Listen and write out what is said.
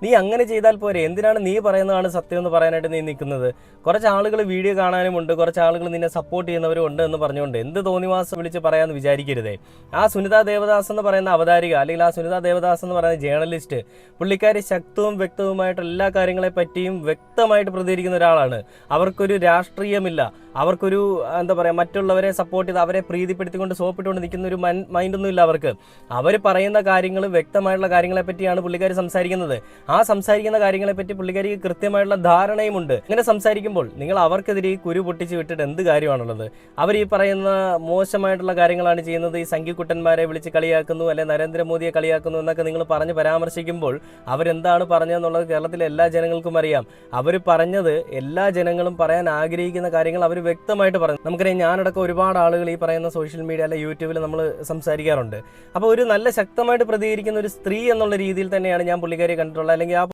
നീ അങ്ങനെ ചെയ്താൽ പോരെ, എന്തിനാണ് നീ പറയുന്നതാണ് സത്യം എന്ന് പറയാനായിട്ട് നീ നിൽക്കുന്നത്? കുറച്ച് ആളുകൾ വീഡിയോ കാണാനുമുണ്ട്, കുറച്ച് ആളുകൾ നിന്നെ സപ്പോർട്ട് ചെയ്യുന്നവരും ഉണ്ട് എന്ന് പറഞ്ഞുകൊണ്ട് എന്ത് തോന്നിവാസം വിളിച്ച് പറയാമെന്ന് വിചാരിക്കരുതേ. ആ സുനിത ദേവദാസ് എന്ന് പറയുന്ന അവതാരിക, അല്ലെങ്കിൽ ആ സുനിത ദേവദാസ് എന്ന് പറയുന്ന ജേർണലിസ്റ്റ്, പുള്ളിക്കാരി ശക്തവും വ്യക്തവുമായിട്ട് എല്ലാ കാര്യങ്ങളെ പറ്റിയും വ്യക്തമായിട്ട് പ്രതികരിക്കുന്ന ഒരാളാണ്. അവർക്കൊരു രാഷ്ട്രീയമില്ല, അവർക്കൊരു എന്താ പറയുക, മറ്റുള്ളവരെ സപ്പോർട്ട് ചെയ്ത് അവരെ പ്രീതിപ്പെടുത്തിക്കൊണ്ട് സോപ്പിട്ടുകൊണ്ട് നിൽക്കുന്ന ഒരു മൈൻഡൊന്നും ഇല്ല അവർക്ക്. അവർ പറയുന്ന കാര്യങ്ങൾ വ്യക്തമായിട്ടുള്ള കാര്യങ്ങളെ പറ്റിയാണ് പുള്ളിക്കാരി സംസാരിക്കുന്നത്. ആ സംസാരിക്കുന്ന കാര്യങ്ങളെപ്പറ്റി പുള്ളിക്കാരിക്ക് കൃത്യമായിട്ടുള്ള ധാരണയുമുണ്ട്. ഇങ്ങനെ സംസാരിക്കുമ്പോൾ നിങ്ങൾ അവർക്കെതിരെ ഈ കുരു പൊട്ടിച്ച് വിട്ടിട്ട് എന്ത് കാര്യമാണുള്ളത്? അവർ ഈ പറയുന്ന മോശമായിട്ടുള്ള കാര്യങ്ങളാണ് ചെയ്യുന്നത്. ഈ സംഘിക്കുട്ടന്മാരെ വിളിച്ച് കളിയാക്കുന്നു, അല്ലെ നരേന്ദ്രമോദിയെ കളിയാക്കുന്നു എന്നൊക്കെ നിങ്ങൾ പറഞ്ഞ് പരാമർശിക്കുമ്പോൾ അവരെന്താണ് പറഞ്ഞതെന്നുള്ളത് കേരളത്തിലെ എല്ലാ ജനങ്ങൾക്കും അറിയാം. അവർ പറഞ്ഞത് എല്ലാ ജനങ്ങളും പറയാൻ ആഗ്രഹിക്കുന്ന കാര്യങ്ങൾ അവർ വ്യക്തമായിട്ട് പറഞ്ഞു. നമുക്കറിയാം, ഞാനടക്കം ഒരുപാട് ആളുകൾ ഈ പറയുന്ന സോഷ്യൽ മീഡിയ അല്ലെ യൂട്യൂബിൽ നമ്മൾ സംസാരിക്കാറുണ്ട്. അപ്പോൾ ഒരു നല്ല ശക്തമായിട്ട് പ്രതികരിക്കുന്ന ഒരു സ്ത്രീ എന്നുള്ള രീതിയിൽ തന്നെയാണ് ഞാൻ പുള്ളിക്കാരിയെ കണ്ടിട്ടുള്ളത്. അല്ലെങ്കിൽ ആ